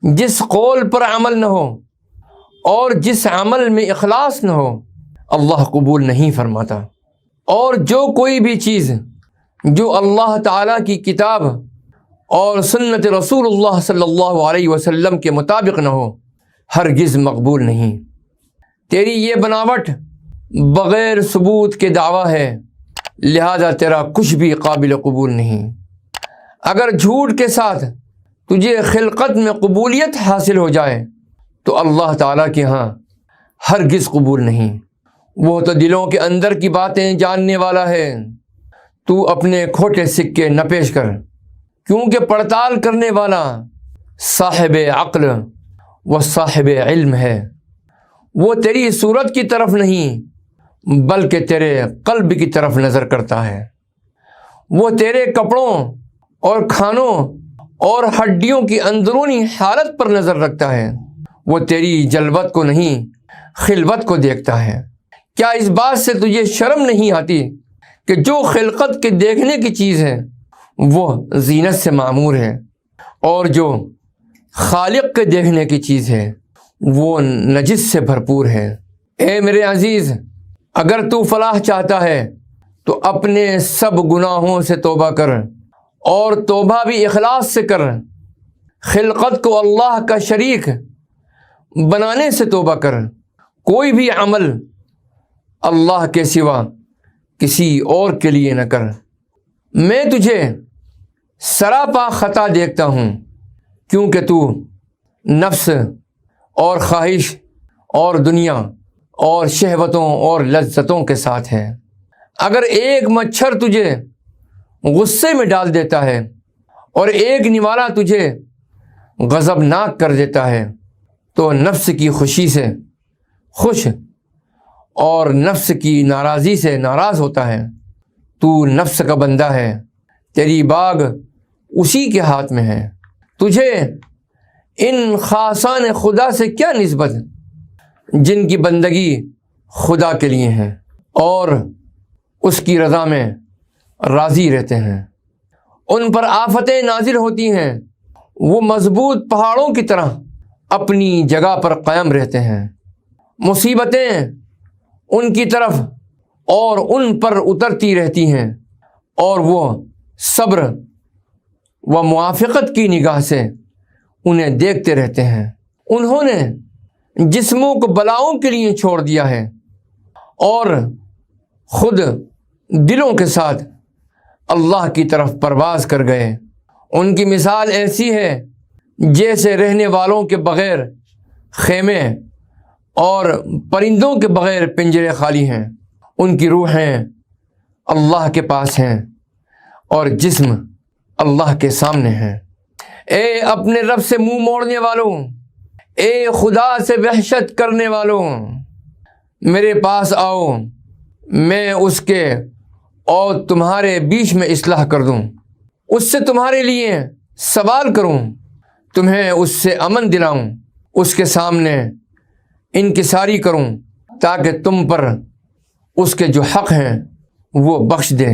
جس قول پر عمل نہ ہو اور جس عمل میں اخلاص نہ ہو اللہ قبول نہیں فرماتا۔ اور جو کوئی بھی چیز جو اللہ تعالیٰ کی کتاب اور سنت رسول اللہ صلی اللہ علیہ وسلم کے مطابق نہ ہو ہرگز مقبول نہیں۔ تیری یہ بناوٹ بغیر ثبوت کے دعویٰ ہے، لہذا تیرا کچھ بھی قابل قبول نہیں۔ اگر جھوٹ کے ساتھ تجھے خلقت میں قبولیت حاصل ہو جائے تو اللہ تعالیٰ کے ہاں ہرگز قبول نہیں۔ وہ تو دلوں کے اندر کی باتیں جاننے والا ہے، تو اپنے کھوٹے سکے نہ پیش کر، کیونکہ پڑتال کرنے والا صاحب عقل و صاحب علم ہے۔ وہ تیری صورت کی طرف نہیں بلکہ تیرے قلب کی طرف نظر کرتا ہے۔ وہ تیرے کپڑوں اور کھانوں اور ہڈیوں کی اندرونی حالت پر نظر رکھتا ہے، وہ تیری جلوت کو نہیں خلوت کو دیکھتا ہے۔ کیا اس بات سے تجھے شرم نہیں آتی کہ جو خلقت کے دیکھنے کی چیز ہے وہ زینت سے معمور ہے، اور جو خالق کے دیکھنے کی چیز ہے وہ نجس سے بھرپور ہے؟ اے میرے عزیز، اگر تو فلاح چاہتا ہے تو اپنے سب گناہوں سے توبہ کر، اور توبہ بھی اخلاص سے کر۔ خلقت کو اللہ کا شریک بنانے سے توبہ کر۔ کوئی بھی عمل اللہ کے سوا کسی اور کے لیے نہ کر۔ میں تجھے سراپا خطا دیکھتا ہوں، کیونکہ تو نفس اور خواہش اور دنیا اور شہوتوں اور لذتوں کے ساتھ ہے۔ اگر ایک مچھر تجھے غصے میں ڈال دیتا ہے اور ایک نوالا تجھے غضبناک کر دیتا ہے تو نفس کی خوشی سے خوش اور نفس کی ناراضی سے ناراض ہوتا ہے۔ تو نفس کا بندہ ہے، تیری باغ اسی کے ہاتھ میں ہے۔ تجھے ان خاصان خدا سے کیا نسبت جن کی بندگی خدا کے لیے ہے اور اس کی رضا میں راضی رہتے ہیں۔ ان پر آفتیں نازل ہوتی ہیں، وہ مضبوط پہاڑوں کی طرح اپنی جگہ پر قائم رہتے ہیں۔ مصیبتیں ان کی طرف اور ان پر اترتی رہتی ہیں، اور وہ صبر و موافقت کی نگاہ سے انہیں دیکھتے رہتے ہیں۔ انہوں نے جسموں کو بلاؤں کے لیے چھوڑ دیا ہے اور خود دلوں کے ساتھ اللہ کی طرف پرواز کر گئے۔ ان کی مثال ایسی ہے جیسے رہنے والوں کے بغیر خیمے اور پرندوں کے بغیر پنجرے خالی ہیں۔ ان کی روحیں اللہ کے پاس ہیں اور جسم اللہ کے سامنے ہیں۔ اے اپنے رب سے منہ موڑنے والوں، اے خدا سے وحشت کرنے والوں، میرے پاس آؤ، میں اس کے اور تمہارے بیچ میں اصلاح کر دوں، اس سے تمہارے لیے سوال کروں، تمہیں اس سے امن دلاؤں، اس کے سامنے انکساری کروں تاکہ تم پر اس کے جو حق ہیں وہ بخش دے۔